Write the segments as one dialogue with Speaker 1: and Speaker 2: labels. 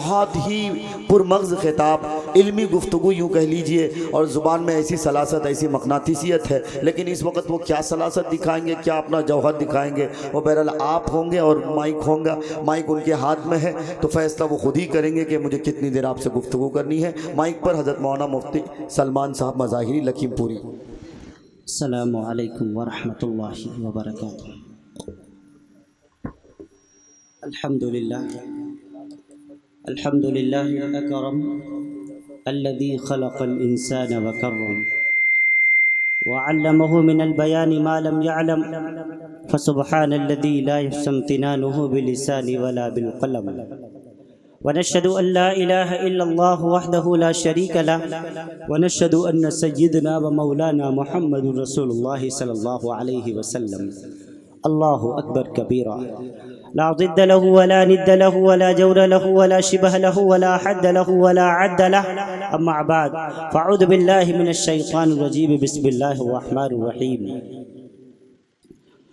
Speaker 1: بہت ہی پرمغز خطاب، علمی گفتگو یوں کہہ لیجئے، اور زبان میں ایسی سلاست، ایسی مقناطیسیت ہے، لیکن اس وقت وہ کیا سلاست دکھائیں گے، کیا اپنا جوہر دکھائیں گے؟ وہ بہرحال آپ ہوں گے اور مائک ہوگا، مائک ان کے ہاتھ میں ہے، تو فیصلہ وہ خود ہی کریں گے کہ مجھے کتنی دیر آپ سے گفتگو کرنی ہے۔ مائک پر حضرت مولانا مفتی سلمان صاحب مظاہری لکھیم پوری۔
Speaker 2: السلام علیکم ورحمۃ اللہ وبرکاتہ۔ الحمدللہ الأکرم الذي خلق الإنسان وكرم وعلمه من البيان ما لم يعلم فسبحان الذي لا يحسن امتنانه باللسان ولا بالقلم ونشهد أن لا إله إلا الله وحده لا شريك له ونشهد أن سيدنا ومولانا محمد رسول الله صلى الله عليه وسلم الله أكبر كبيرا لا ضد له ولا ند له ولا جور له ولا شبه له ولا حد له ولا عد له أما بعد فأعوذ بالله من الشيطان الرجيم بسم الله الرحمن الرحيم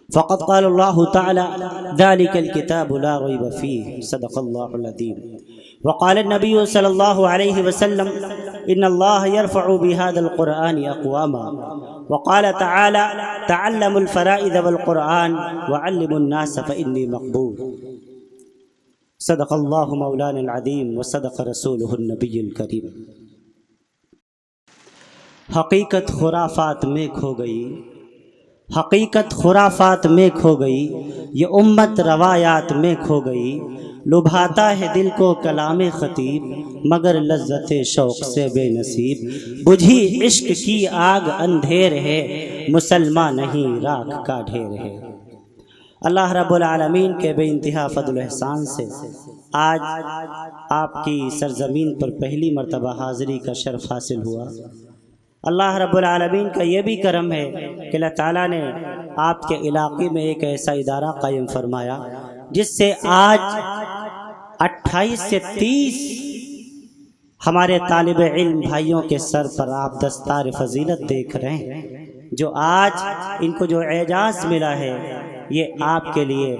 Speaker 2: فقد قال الله تعالى ذلك الكتاب لا ريب فيه صدق الله العظيم وقال النبي صلى الله عليه وسلم إن الله يرفع بهذا القرآن أقواما وقال تعالى تعلموا الفرائض والقرآن وعلموا الناس فإني مقبول صدق الله مولانا العظيم وصدق رسوله النبي الكريم۔ حقیقت خرافات میں کھو گئی، حقیقت خرافات میں کھو گئی، یہ امت روایات میں کھو گئی، لبھاتا ہے دل کو کلام خطیب مگر لذت شوق سے بے نصیب، بجھی عشق کی آگ اندھیر ہے مسلمان نہیں راکھ کا ڈھیر ہے۔ اللہ رب العالمین کے بے انتہا فضل و احسان سے آج آپ کی سرزمین پر پہلی مرتبہ حاضری کا شرف حاصل ہوا۔ اللہ رب العالمین کا یہ بھی کرم ہے کہ اللہ تعالیٰ نے آپ کے علاقے میں ایک ایسا ادارہ قائم فرمایا جس سے آج 28 سے 30 ہمارے طالب علم بھائیوں کے سر پر آپ دستار فضیلت دیکھ رہے ہیں۔ جو آج ان کو جو اعزاز ملا ہے یہ آپ کے لیے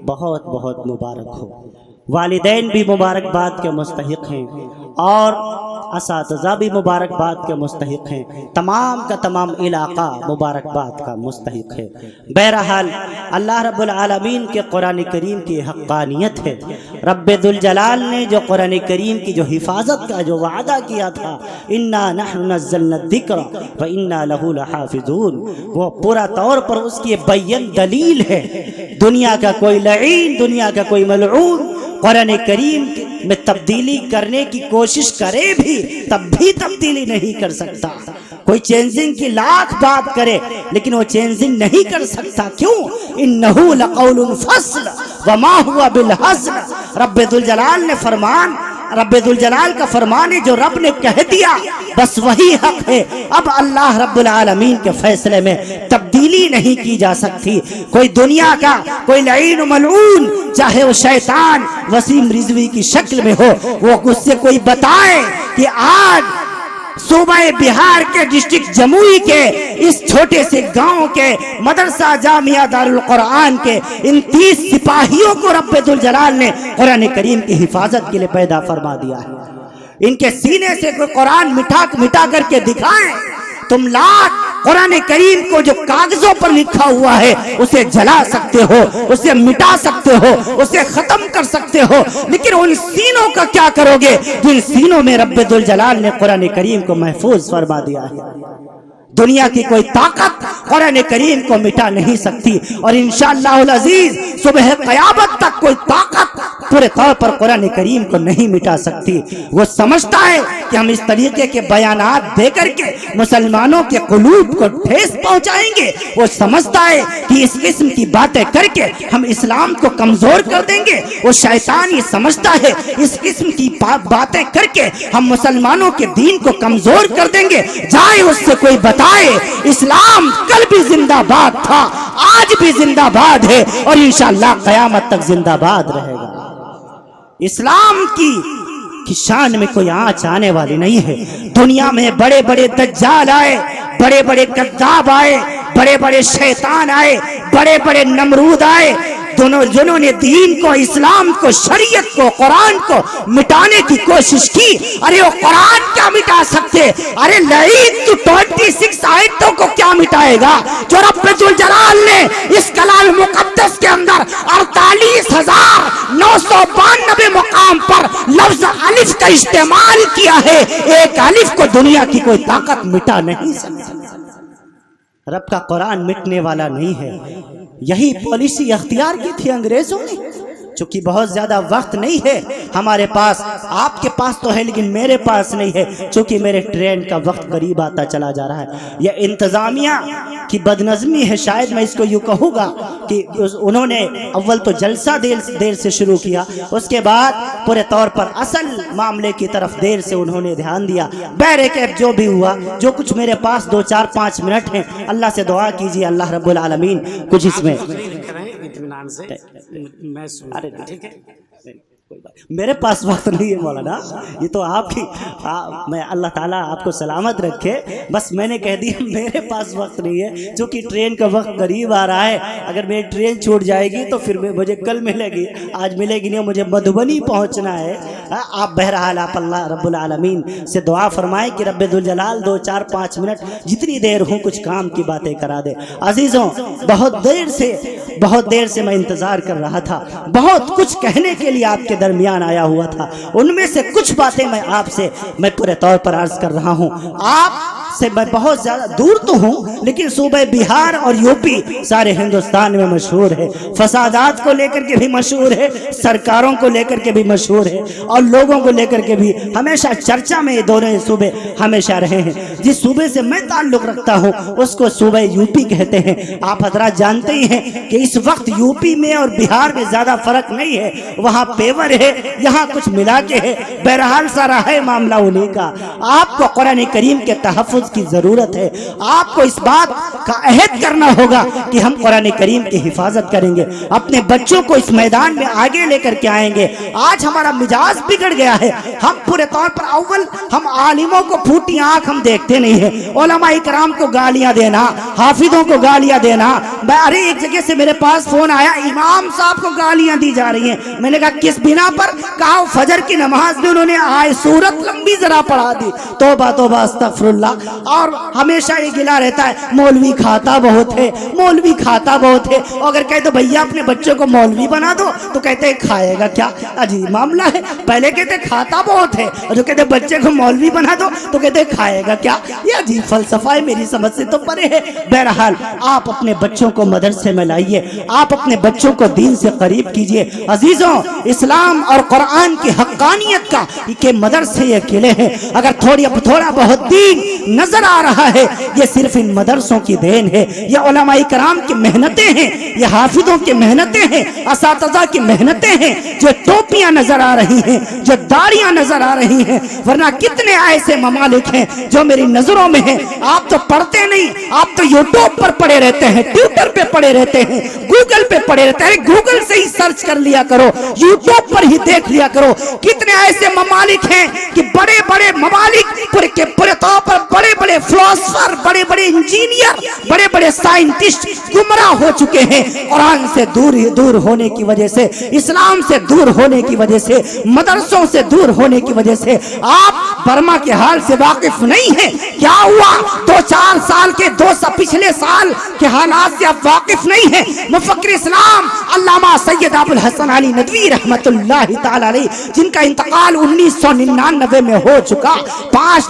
Speaker 2: بہت بہت مبارک ہو۔ والدین بھی مبارکباد کے مستحق ہیں اور اساتذہ بھی مبارکباد کے مستحق ہیں، تمام کا تمام علاقہ مبارکباد کا مستحق ہے۔ بہرحال اللہ رب العالمین کے قرآن کریم کی حقانیت ہے۔ رب ذوالجلال نے جو قرآن کریم کی جو حفاظت کا جو وعدہ کیا تھا، انا نحن نزلنا الذکر وانا لہ لحافظون، وہ پورا طور پر اس کی بیان دلیل ہے۔ دنیا کا کوئی لعین، دنیا کا کوئی ملعون قرآن کریم میں تبدیلی کرنے کی کوشش کرے بھی تب بھی تبدیلی نہیں کر سکتا۔ کوئی چینجنگ کی لاکھ بات کرے لیکن وہ چینجنگ نہیں کر سکتا۔ کیوں؟ انہ لقول فصل وما ہوا بالحزل۔ رب ذوالجلال نے فرمان، رب ذوالجلال کا فرمان ہے، جو رب نے کہہ دیا بس وہی حق ہے۔ اب اللہ رب العالمین کے فیصلے میں تبدیلی نہیں کی جا سکتی۔ کوئی دنیا کا کوئی لعین و ملعون، چاہے وہ شیطان وسیم رضوی کی شکل میں ہو، وہ اس سے کوئی بتائے کہ آج صوبہ بہار کے ڈسٹرکٹ جموئی کے اس چھوٹے سے گاؤں کے مدرسہ جامعہ دارالقرآن کے ان 30 سپاہیوں کو رب ذوالجلال نے قرآن کریم کی حفاظت کے لیے پیدا فرما دیا ہے۔ ان کے سینے سے کوئی قرآن مٹا کر کے دکھائیں، تم لاکھ قرآن کریم کو جو کاغذوں پر لکھا ہوا ہے اسے جلا سکتے ہو، اسے مٹا سکتے ہو، اسے ختم کر سکتے ہو، لیکن ان سینوں کا کیا کرو گے جن سینوں میں رب ذوالجلال نے قرآن کریم کو محفوظ فرما دیا ہے۔ دنیا کی کوئی طاقت قرآن کریم کو مٹا نہیں سکتی، اور انشاءاللہ العزیز صبح قیامت تک کوئی طاقت پورے طور پر قرآن کریم کو نہیں مٹا سکتی۔ وہ سمجھتا ہے کہ ہم اس طریقے کے بیانات دے کر کے مسلمانوں کے قلوب کو ٹھیس پہنچائیں گے، وہ سمجھتا ہے کہ اس قسم کی باتیں کر کے ہم اسلام کو کمزور کر دیں گے، وہ شیطان یہ سمجھتا ہے اس قسم کی باتیں کر کے ہم مسلمانوں کے دین کو کمزور کر دیں گے۔ جائے اس سے کوئی بتائے اسلام کل بھی زندہ باد تھا، آج بھی زندہ باد ہے اور انشاءاللہ قیامت تک زندہ باد رہے گا۔ اسلام کی شان میں کوئی آنچ آنے والی نہیں ہے۔ دنیا میں بڑے بڑے دجال آئے، بڑے بڑے کذاب آئے، بڑے بڑے شیطان آئے، بڑے بڑے نمرود آئے،
Speaker 3: جنہوں نے دین کو، اسلام کو، شریعت کو، قرآن کو مٹانے کی کوشش کی. ارے وہ قرآن کیا مٹا سکتے؟ ارے لعین تو 26 آیتوں کو کیا مٹائے گا جو رب ذوالجلال نے اس کلام مقدس کے اندر 48,992 مقام پر لفظ الف کا استعمال کیا ہے. ایک الف کو دنیا کی کوئی طاقت مٹا نہیں سکتی.
Speaker 2: رب کا قرآن مٹنے والا نہیں ہے. یہی پالیسی اختیار کی تھی انگریزوں نے. چونکہ بہت زیادہ وقت نہیں ہے ہمارے پاس، آپ کے پاس تو ہے لیکن میرے پاس نہیں ہے، چونکہ میرے ٹرین کا وقت قریب آتا چلا جا رہا ہے. یہ انتظامیہ کی بدنظمی ہے، شاید میں اس کو یوں کہوں گا کہ انہوں نے اول تو جلسہ دیر سے شروع کیا، اس کے بعد پورے طور پر اصل معاملے کی طرف دیر سے انہوں نے دھیان دیا. بہرکیف جو بھی ہوا، جو کچھ میرے پاس 2-4-5 منٹ ہیں، اللہ سے دعا کیجیے اللہ رب العالمین کچھ اس میں
Speaker 3: اطمینان سے میں سن. ٹھیک ہے،
Speaker 2: میرے پاس وقت نہیں ہے مولانا، یہ تو آپ کی میں اللہ تعالیٰ آپ کو سلامت رکھے. بس میں نے کہہ دیا میرے پاس وقت نہیں ہے، چونکہ ٹرین کا وقت قریب آ رہا ہے. اگر میری ٹرین چھوٹ جائے گی تو پھر مجھے کل ملے گی، آج ملے گی نہیں، مجھے مدھوبنی پہنچنا ہے. آپ بہرحال آپ اللہ رب العالمین سے دعا فرمائیں کہ رب ذوالجلال 2-4-5 منٹ جتنی دیر ہوں کچھ کام کی باتیں کرا دے. عزیزوں، بہت دیر سے میں انتظار کر رہا تھا، بہت کچھ کہنے کے لیے آپ کے درمیان آیا ہوا تھا. ان میں سے کچھ باتیں میں پورے طور پر عرض کر رہا ہوں. آپ سے میں بہت زیادہ دور تو ہوں، لیکن صوبہ بہار اور یوپی سارے ہندوستان میں مشہور ہے. فسادات کو لے کر کے بھی مشہور ہے، سرکاروں کو لے کر کے بھی مشہور ہے، اور لوگوں کو لے کر کے بھی ہمیشہ چرچا میں یہ دونوں صوبے ہمیشہ رہے ہیں. جس صوبے سے میں تعلق رکھتا ہوں اس کو صوبہ یوپی کہتے ہیں. آپ حضرات جانتے ہی ہیں کہ اس وقت یوپی میں اور بہار میں زیادہ فرق نہیں ہے. وہاں پیور ہے، یہاں کچھ ملا کے ہے. بہرحال سارا ہے معاملہ انہیں کا. آپ کو قرآن کریم کے تحفظ کی ضرورت ہے. آپ کو اس بات کا عہد کرنا ہوگا کہ ہم قرآن کریم کی حفاظت کریں گے، اپنے بچوں کو اس میدان میں آگے لے کر کے آئیں گے. آج ہمارا مزاج بگڑ گیا ہے. ہم پورے طور پر اول ہم عالموں کو پھوٹی آنکھ ہم دیکھتے نہیں ہیں. علماء کرام کو گالیاں دینا، حافظوں کو گالیاں دینا. ارے ایک جگہ سے میرے پاس فون آیا، امام صاحب کو گالیاں دی جا رہی ہیں. میں نے کہا کس بنا پر؟ کہا فجر کی نماز میں انہوں نے سورت لمبی ذرا پڑھا دی. توبہ توبہ استغفر اللہ. اور ہمیشہ یہ گلا رہتا ہے مولوی کھاتا بہت ہے، مولوی کھاتا بہت ہے. اگر کہتے بھیا اپنے بچوں کو مولوی بنا دو تو کہتے ہیں کھائے گا کیا؟ عجیب معاملہ ہے. پہلے کہتے کھاتا بہت ہے، اور جو کہتے بچے کو مولوی بنا دو تو کہتے کھائے گا کیا؟ یہ عجیب فلسفہ ہے، میری سمجھ سے تو پرے ہے. بہرحال آپ اپنے بچوں کو مدرسے میں لائیے، آپ اپنے بچوں کو دین سے قریب کیجیے. عزیزوں، اسلام اور قرآن کی حقانیت کا کہ مدرسے یہ قلعے ہیں. اگر تھوڑا بہت دین نظر آ رہا ہے، یہ صرف ان مدرسوں کی دین ہے. یہ علماء کرام کی محنتیں ہیں، یہ حافظوں کی محنتیں ہیں، اساتذہ کی محنتیں ہیں. جو ٹوپیاں نظر آ رہی ہیں، جو داڑیاں نظر آ رہی ہیں، ورنہ کتنے ایسے ممالک ہیں جو میری نظروں میں ہیں. آپ تو پڑھتے نہیں، آپ تو یوٹیوب پر پڑے رہتے ہیں، ٹویٹر پہ پڑے رہتے ہیں، گوگل پہ پڑے رہتے ہیں. گوگل سے ہی سرچ کر لیا کرو، یوٹیوب پر ہی دیکھ لیا کرو. کتنے ایسے ممالک ہیں کہ بڑے بڑے ممالک پورے طور پر بڑے بڑے فلاسفر، بڑے بڑے انجینئر، بڑے بڑے سائنٹسٹ گمراہ ہو چکے ہیں قرآن سے دور ہونے کی وجہ سے، اسلام سے دور ہونے کی وجہ سے، مدرسوں سے دور ہونے کی وجہ سے. آپ برما کے حال سے واقف نہیں ہیں. کیا ہوا 2-4 سال کے پچھلے سال کے حالات سے آپ واقف نہیں ہیں. مفکر اسلام علامہ سید ابو الحسن علی ندوی رحمت اللہ تعالی علیہ، جن کا انتقال 1999 میں ہو چکا. 5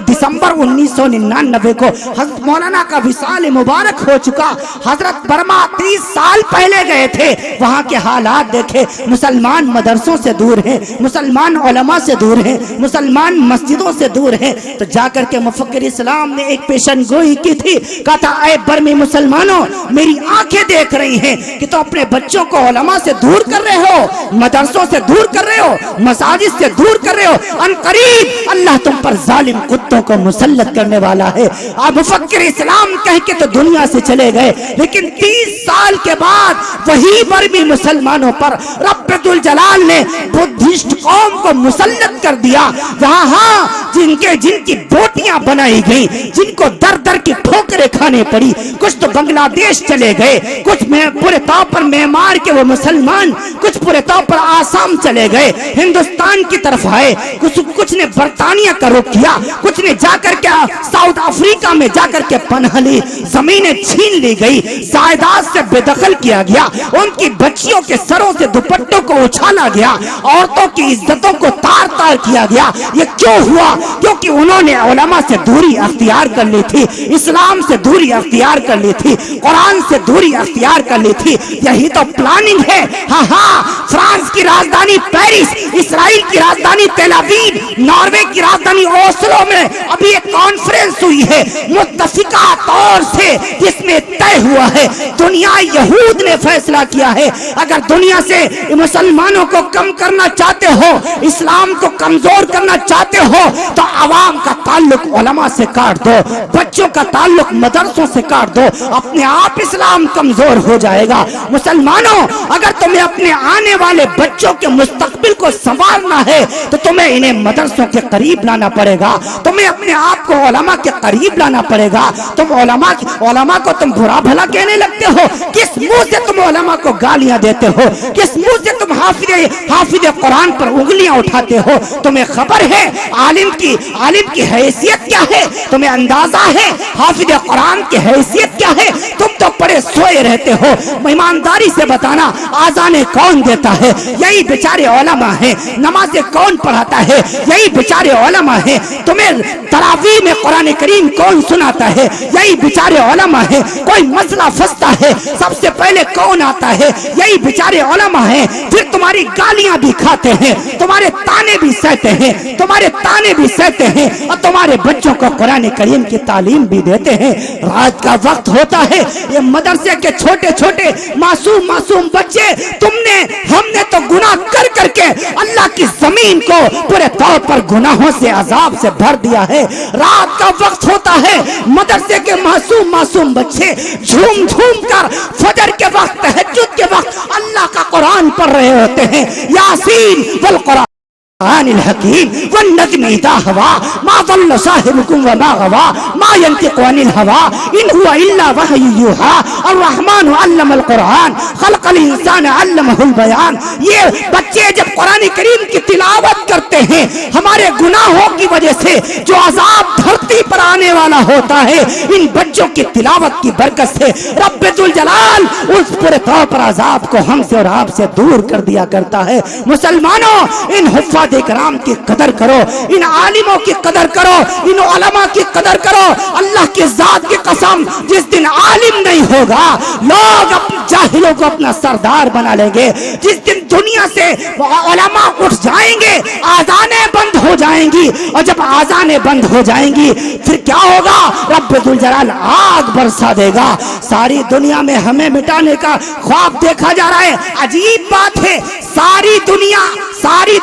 Speaker 2: دسمبر 1999 کو حضرت مولانا کا وصال مبارک ہو چکا. حضرت برما 30 سال پہلے گئے تھے، وہاں کے حالات دیکھے. مسلمان مدرسوں سے دور ہیں، مسلمان علماء سے دور ہیں، مسلمان مسجدوں سے دور ہیں. تو جا کر کے مفکر اسلام نے ایک پیشن گوئی کی تھی، کہا تھا اے برمی مسلمانوں، میری آنکھیں دیکھ رہی ہیں کہ تو اپنے بچوں کو علماء سے دور کر رہے ہو، مدرسوں سے دور کر رہے ہو، مساجد سے دور کر رہے ہو. ان قریب اللہ تم پر ظالم کتوں کو مسلط
Speaker 3: مسلط کرنے والا ہے. آپ مفکر اسلام کہہ کے تو دنیا سے چلے گئے, لیکن 30 سال کے بعد وہی برمی مسلمانوں پر رب ذوالجلال نے بدھسٹ قوم کو مسلط کر دیا. وہاں جن کی بوٹیاں بنائی گئی, جن کو در در کی ٹھوکریں کھانے پڑی, کچھ تو بنگلہ دیش چلے گئے, کچھ پورے طور پر میانمار کے وہ مسلمان, کچھ پورے طور پر آسام چلے گئے, ہندوستان کی طرف آئے, کچھ نے برطانیہ کا رخ کیا, کچھ نے جا کر کے ساؤتھ افریقہ میں جا کر کے پناہ لی. زمینیں چھین لی گئی, جائیداد سے بے دخل کیا گیا, ان کی بچیوں کے سروں سے دوپٹوں کو اچھالا گیا, عورتوں کی عزتوں کو تار تار کیا گیا. یہ کیوں ہوا؟ کیونکہ انہوں نے علماء سے دوری اختیار کر لی تھی, اسلام سے دوری اختیار کر لی تھی, قرآن سے دوری اختیار کر لی تھی. یہی تو پلاننگ ہے. ہاں, فرانس کی راجدھانی پیرس, اسرائیل کی راجدھانی تل ابیب, ناروے کی راجدھانی اوسلو میں ابھی ایک کانفرنس ہوئی ہے متفقہ طور سے, جس میں طے ہوا ہے دنیا یہود نے فیصلہ کیا ہے اگر دنیا سے مسلمانوں کو کم کرنا چاہتے ہو, اسلام کو کمزور کرنا چاہتے ہو, تو عوام کا تعلق علماء سے کاٹ دو, بچوں کا تعلق مدرسوں سے کاٹ دو, اپنے آپ اسلام کمزور ہو جائے گا. مسلمانوں, اگر تمہیں اپنے آنے والے بچوں کے مستقبل کو سنوارنا ہے تو تمہیں انہیں مدرسوں کے قریب لانا پڑے گا, تمہیں اپنے آپ کو علماء کے قریب لانا پڑے گا. تم علماء کو تم برا بھلا کہنے لگتے ہو, کس منہ سے تم علماء کو گالیاں دیتے ہو, کس منہ سے تم حافظ قرآن پر انگلیاں اٹھاتے ہو؟ تمہیں خبر ہے عالم کی حیثیت کیا ہے؟ تمہیں اندازہ ہے حافظ قرآن کی حیثیت کیا ہے؟ تم تو پڑے سوئے رہتے ہو. ایمانداری سے بتانا, آذانیں کون دیتا ہے؟ یہی بیچارے علماء ہیں. نمازیں کون پڑھاتا ہے؟ یہی بیچارے علماء ہیں. تمہیں تراویح میں قرآن کریم کون سناتا ہے؟ یہی بیچارے علماء ہیں. کوئی مسئلہ پھنستا ہے, سب سے پہلے کون آتا ہے؟ یہی بیچارے علماء ہیں. پھر تمہاری گالیاں بھی کھاتے ہیں, تمہارے تانے بھی سہتے ہیں, اور تمہارے بچوں کو قرآن کریم کی تعلیم بھی دیتے ہیں. رات کا وقت ہوتا ہے, یہ مدرسے کے چھوٹے چھوٹے معصوم بچے, ہم نے تو گناہ کر کے اللہ کی زمین کو پورے طور پر گناہوں سے عذاب سے بھر دیا ہے. رات کا وقت ہوتا ہے, مدرسے کے معصوم بچے جھوم کر فجر کے وقت, تہجد کے وقت اللہ کا قرآن پڑھ رہے ہوتے ہیں. یاسین والقرآن الحکیم والنجم اذا ہوا ما ضل صاحبکم وما غوا ما ينطق عن الهوى ان هو الا وحی یوحى الرحمن علم القرآن خلق الانسان علمہ البیان. یہ بچے جب قرآن کریم کی تلاوت کرتے ہیں, ہمارے گناہوں کی وجہ سے جو عذاب دھرتی پر آنے والا ہوتا ہے, ان بچوں کی تلاوت کی برکت سے رب ذوالجلال اس پورے طور پر عذاب کو ہم سے اور آپ سے دور کر دیا کرتا ہے. مسلمانوں, ان حفاظ کرام کی قدر کرو, ان عالموں کی قدر کرو, ان علماء کی قدر کرو. اللہ کی ذات کی قسم, جس دن عالم نہیں ہوگا لوگ جاہلوں کو اپنا سردار بنا لیں گے. جس دن دنیا سے علماء اٹھ جائیں گے, آذانیں بند ہو جائیں گی, اور جب آذانیں بند ہو جائیں گی پھر کیا ہوگا؟ رب ذوالجلال آگ برسا دے گا. ساری دنیا میں ہمیں مٹانے کا خواب دیکھا جا رہا ہے. عجیب بات ہے, ساری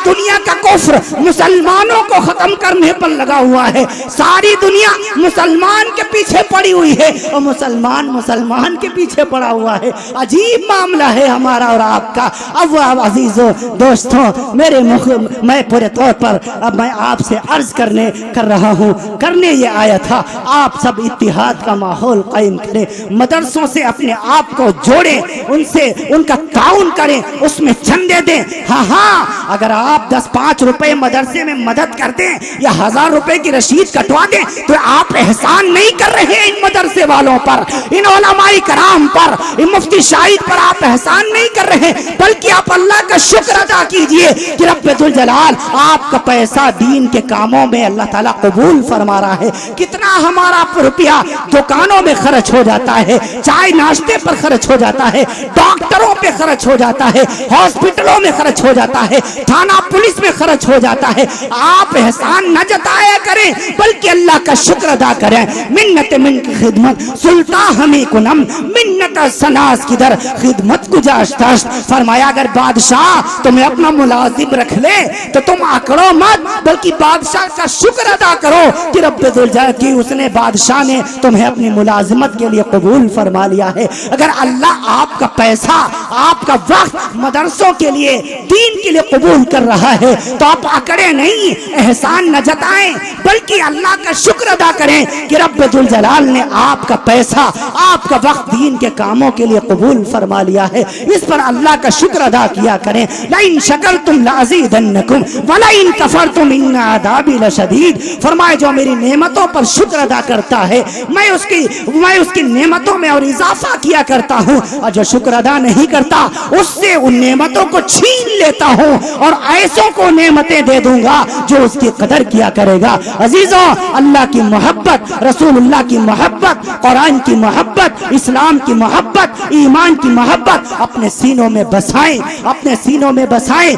Speaker 3: دنیا کا کفر مسلمانوں کو ختم کرنے پر لگا ہوا ہے. ساری دنیا مسلمان کے پیچھے پڑی ہوئی ہے, اور مسلمان کے پیچھے پڑا ہوا ہے. عجیب معاملہ ہے ہمارا اور آپ کا. اب عزیزوں, دوستوں, میں پورے طور پر اب میں آپ سے عرض کر رہا ہوں, کرنے یہ آیا تھا. آپ سب اتحاد کا ماحول قائم کریں, مدرسوں سے اپنے آپ کو جوڑیں, ان کا تعاون کریں, اس میں چندے دیں. ہاں, اگر آپ 10-5 روپے مدرسے میں مدد کر دیں یا 1000 روپے کی رشید کٹوا دیں تو آپ احسان نہیں کر رہے ان مدرسے والوں پر, ان علماء کرام پر, ان مفتی شاہد پر آپ احسان نہیں کر رہے, بلکہ آپ اللہ کا شکر ادا کیجئے کہ رب ذوالجلال آپ کا پیسہ دین کے کاموں میں اللہ تعالیٰ قبول فرما رہا ہے. کتنا ہمارا روپیہ دکانوں میں خرچ ہو جاتا ہے, چائے ناشتے پر خرچ ہو جاتا ہے, ڈاکٹروں پہ خرچ ہو جاتا ہے, ہاسپٹلوں اسکولوں میں خرچ ہو جاتا ہے, تھانہ پولیس میں خرچ ہو جاتا ہے. آپ احسان نہ جتایا کریں بلکہ اللہ کا شکر ادا کریں. منت من کی خدمت سلطان ہمیں کنم, منت سناس کی در خدمت گزاشتاشت. فرمایا اگر بادشاہ تمہیں اپنا ملازم رکھ لے تو تم آکڑو مت, بلکہ بادشاہ کا شکر ادا کرو کہ رب ذوالجلال کی اس نے بادشاہ نے تمہیں اپنی ملازمت کے لیے قبول فرما لیا ہے. اگر اللہ آپ کا پیسہ, آپ کا وقت مدرسوں کے لیے, دین کے لیے قبول کر رہا ہے تو آپ اکڑے نہیں, احسان نہ جتائیں بلکہ اللہ کا شکر ادا کریں کہ رب ذوالجلال نے آپ کا پیسہ, آپ کا وقت دین کے کاموں کے لیے قبول فرما لیا ہے. اس پر اللہ کا شکر ادا کیا کریں. لئن شکرتم لازیدنکم ولئن کفرتم ان عذابی لشدید. فرمائے جو میری نعمتوں پر شکر ادا کرتا ہے میں اس کی نعمتوں میں اور اضافہ کیا کرتا ہوں, اور جو شکر ادا نہیں کرتا اس سے ان نعمتوں کو چھین لیتا ہوں اور ایسوں کو نعمتیں دے دوں گا جو اس کی قدر کیا کرے گا. عزیزوں, اللہ کی محبت, رسول اللہ کی محبت, قرآن کی محبت, اسلام کی محبت, ایمان کی محبت اپنے سینوں میں بسائیں, اپنے سینوں میں بسائیں.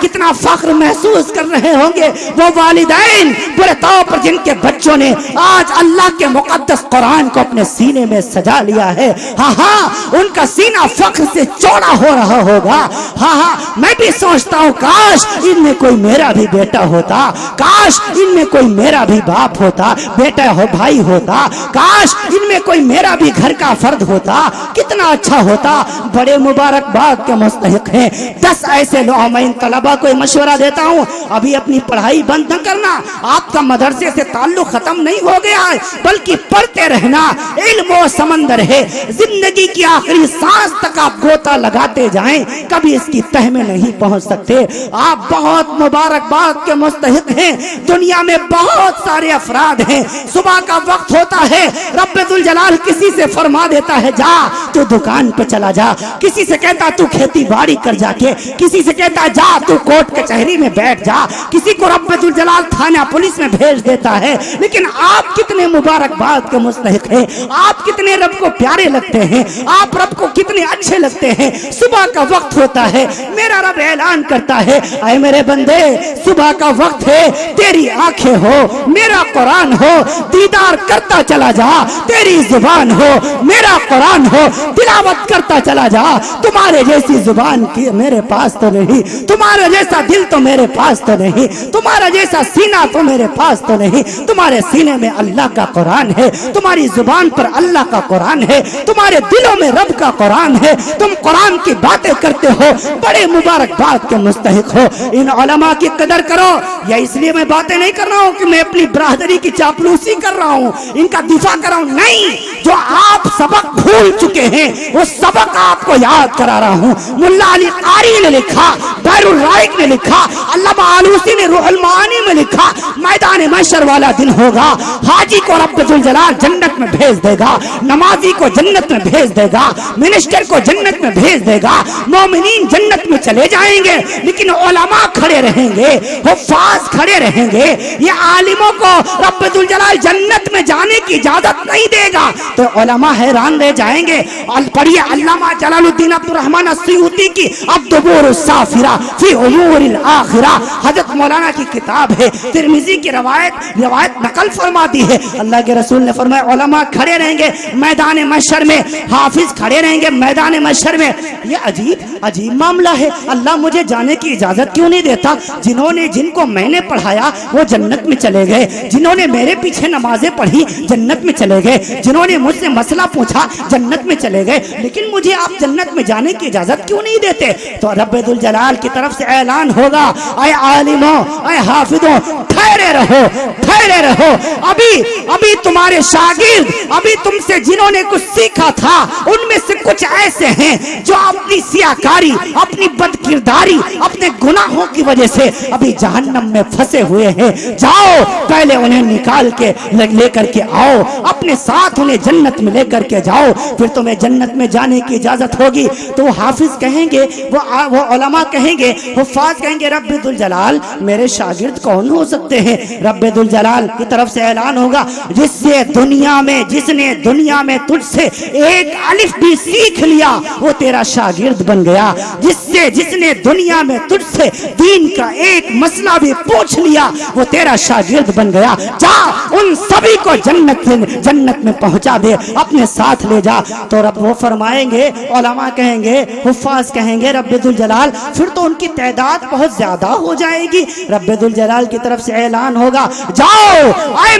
Speaker 3: کتنا فخر محسوس کر رہے ہوں گے وہ والدین پورے طور پر جن کے بچوں نے آج اللہ کے مقدس قرآن کو اپنے سینے میں سجا لیا ہے. ہاں, ان کا سینہ فخر سے چوڑا ہو رہا ہوگا. ہاں, میں بھی سوچتا ہوں کاش ان میں کوئی میرا بھی بیٹا ہوتا, کاش ان میں کوئی میرا بھی باپ ہوتا, بیٹا ہو, بھائی ہوتا, کاش ان میں کوئی میرا بھی گھر کا فرد ہوتا, کتنا اچھا ہوتا. بڑے مبارکباد کے مستحق ہیں. 10 ایسے لوگ, میں ان طلبہ کو مشورہ دیتا ہوں, ابھی اپنی پڑھائی بند نہ کرنا. آپ کا مدرسے سے تعلق ختم نہیں ہو گیا ہے بلکہ پڑھتے رہنا. علم و سمندر ہے, زندگی کی آخری سانس تک آپ گوتا لگاتے جائیں, کبھی اس کی تہ میں نہیں پہنچ سکتے. آپ بہت مبارکباد کے مستحق ہیں. دنیا میں بہت سارے افراد ہیں, صبح کا وقت ہوتا ہے رب ذوالجلال کسی سے فرما دیتا ہے جا تو دکان پہ چلا جا, کسی سے کہتا تو کھیتی باڑی کر جا کے, کسی سے کہتا جا تو کوٹ کچہری میں بیٹھ جا, کسی کو رب ذوالجلال تھانہ پولیس میں بھیج دیتا ہے. لیکن آپ کتنے مبارکباد کے مستحق ہیں, آپ کتنے رب کو پیارے لگتے ہیں, آپ رب کو کتنے اچھے لگتے ہیں. صبح کا وقت ہوتا ہے, میرا رب اعلان کرتا ہے اے میرے بندے صبح کا وقت ہے, تیری آنکھیں ہو, میرا قرآن ہو, دیدار کرتا چلا جا, تیری زبان ہو, میرا قرآن ہو, تلاوت کرتا چلا جا. تمہارے جیسی زبان کی میرے پاس تو نہیں, تمہارا جیسا دل تو میرے پاس تو نہیں, تمہارا جیسا سینہ تو میرے پاس تو نہیں. تمہارے سینے میں اللہ کا قرآن ہے, تمہاری زبان پر اللہ کا قرآن ہے, تمہارے دلوں میں رب کا قرآن ہے, تم قرآن کی باتیں کرتے ہو, بڑے مبارکباد کے مستحق ہو. ان علماء کی قدر کرو. یا اس لیے میں باتیں نہیں کر رہا ہوں کہ میں اپنی برادری کی چاپلوسی کر رہا ہوں, ان کا دفاع کر رہا ہوں, نہیں. جو آپ سبق بھول چکے ہیں وہ سبق آپ کو یاد کرا رہا ہوں. ملا علی قاری نے لکھا, بحر الرائق نے لکھا, علامہ آلوسی نے روح المعانی میں لکھا, میدان محشر والا دن ہوگا, حاجی کو رب ذوالجلال جنت میں بھیج دے گا, نمازی کو جنت میں بھیج دے گا, منسٹر کو جنت میں بھیج دے گا, مومنین جنت میں چلے جائیں گے, لیکن علماء کھڑے رہیں گے, حفاظ کھڑے رہیں گے. یہ عالموں کو رب ذوالجلال جنت میں جانے کی اجازت نہیں دے گا تو علماء حیران رہ جائیں گے. پڑھیے علامہ جلال الدین عبد الرحمن السیوطی کی الدبور السافرہ فی امور الآخرہ, حضرت مولانا کی کتاب ہے. ترمذی کی روایت نقل فرماتی ہے, اللہ کے رسول نے فرمایا علماء کھڑے رہیں گے میدان محشر میں, حافظ کھڑے رہیں گے میدان محشر میں. یہ عجیب معاملہ ہے. اللہ مجھے جانے کی اجازت کیوں نہیں دیتا؟ جن کو میں نے پڑھایا وہ جنت میں چلے گئے, جنہوں نے میرے پیچھے نمازیں پڑھی جنت میں چلے گئے, جنہوں نے مجھ سے مسئلہ پوچھا جنت میں چلے گئے, لیکن مجھے آپ جنت میں جانے کی اجازت کیوں نہیں دیتے؟ تو رب ذوالجلال کی طرف سے اعلان ہوگا اے عالموں, اے حافظوں, ٹھہرے رہو. ابھی تمہارے شاگرد, ابھی تم سے جنہوں نے کچھ سیکھا تھا ان میں سے کچھ ایسے ہیں جو اپنی سیاکاری, اپنی بد کرداری, اپنے گناہوں کی وجہ سے ابھی جہنم میں پھنسے ہوئے ہیں. جاؤ پہلے انہیں نکال کے لے کر کے آؤ, اپنے ساتھ انہیں جنت میں لے کر کے جاؤ, پھر تمہیں جنت میں جانے کی اجازت ہوگی. تو وہ حافظ کہیں گے, وہ علماء کہیں گے, حفاظ کہیں گے رب ذوالجلال میرے شاگرد کون ہو سکتے ہیں؟ رب ذوالجلال کی طرف سے اعلان ہوگا جس نے دنیا میں تجھ سے ایک الف بھی سیکھ لیا وہ تیرا شاگرد بن گیا. جس نے دنیا میں تجھ سے دین کا ایک مسئلہ بھی پوچھ لیا وہ تیرا شاگرد بن گیا. جا ان سبھی کو جنت میں پہنچا دے, اپنے ساتھ لے جا. تو رب وہ فرمائیں گے, علماء کہیں گے, حفاظ کہیں گے, رب ذوالجلال پھر تو ان کی تعداد بہت زیادہ ہو جائے گی. رب ذوالجلال کی طرف سے اعلان ہوگا, جاؤ آئے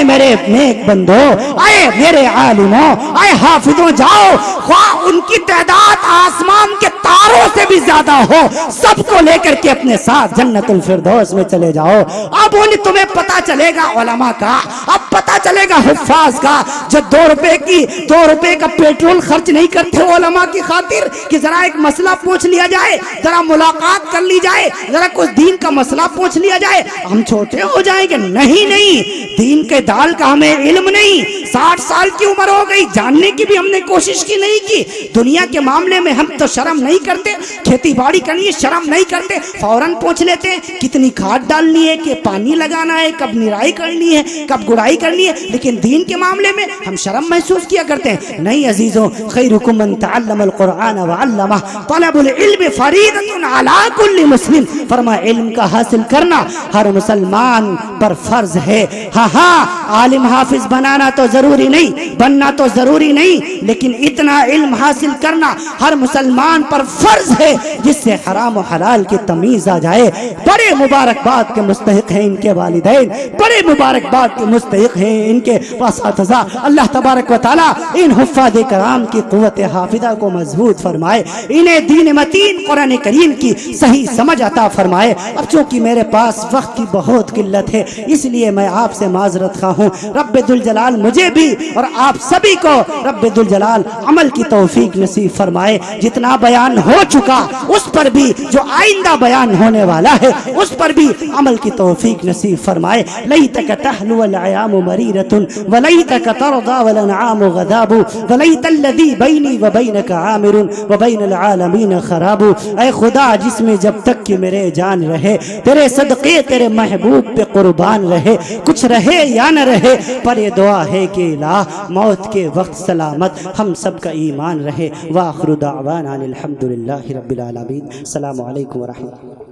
Speaker 3: میرے نیک بندو, آئے میرے عالموں, آئے حافظوں, جاؤ خواہ ان کی تعداد آسمان کے تاروں سے بھی زیادہ ہو, سب کو لے کر کے اپنے ساتھ جنت الفردوس میں چلے جاؤ. اب انہیں تمہیں پتا چلے گا علماء کا, اب پتا چلے گا حفاظ کا, جو 2 روپے کا پیٹرول خرچ نہیں کرتے علماء کی خاطر کہ ذرا ایک مسئلہ پوچھ لیا جائے, ذرا ملاقات کر لی جائے, ذرا کچھ دین کا مسئلہ پوچھ لیا جائے, ہم چھوٹے ہو جائیں گے. نہیں, دین کے دال کا ہمیں علم نہیں. 60 سال کی عمر ہو گئی, جاننے کی بھی ہم نے کوشش کی نہیں کی. دنیا کے معاملے میں ہم تو شرم نہیں کرتے, کھیتی باڑی کرنی ہے شرم نہیں کرتے, فوراً پوچھ لیتے ہیں کتنی کھاد ڈالنی ہے, کہ پانی لگانا ہے, کب نرائی کرنی ہے, کب گڑائی کرنی ہے. لیکن دین کے معاملے میں ہم شرم محسوس کیا کرتے ہیں. نہیں عزیزوں, خیرکم من تعلم القرآن وعلمہ, طلب العلم فریضۃ علی کل مسلم. فرما علم کا حاصل کرنا ہر مسلمان پر فرض ہے. ہاں عالم حافظ بنانا تو ضروری نہیں, بننا تو ضروری نہیں, لیکن اتنا علم حاصل کرنا ہر مسلمان پر فرض ہے جس سے حرام و حلال کی تمیز آ جائے. بڑے مبارکباد کے مستحق ہیں ان کے والدین, بڑے مبارکباد کے مستحق ہیں ان کے اساتذہ. اللہ تبارک و تعالی ان حفاظ کرام کی قوت حافظہ کو مضبوط فرمائے, انہیں دین متین قرآن کریم کی صحیح سمجھ عطا فرمائے. اب چونکہ میرے پاس وقت کی بہت قلت ہے اس لیے میں آپ سے معذرت خواہ ہوں. رب ذوالجلال مجھے بھی اور آپ سبھی کو رب ذوالجلال عمل کی توفیق نصیب فرمائے. جتنا بیان ہو چکا اس پر بھی جو آئندہ بیان ہونے والا ہے اس پر بھی عمل کی توفیق نصیب فرمائے. لیتک تحلو العیام مریرۃ ولیتک ترضی والانعام غضاب ولیت الذی بینی وبینک عامر وبین العالمین خراب. اے خدا جس میں جب تک کہ میرے جان رہے تیرے صدقے تیرے محبوب پہ قربان رہے, کچھ رہے یا نہ رہے, پر یہ دعا ہے کہ الہ موت کے وقت سلامت ہم سب کا ایمان رہے. وآخر دعوانا الحمدللہ رب العالمین. السلام علیکم ورحمۃ اللہ.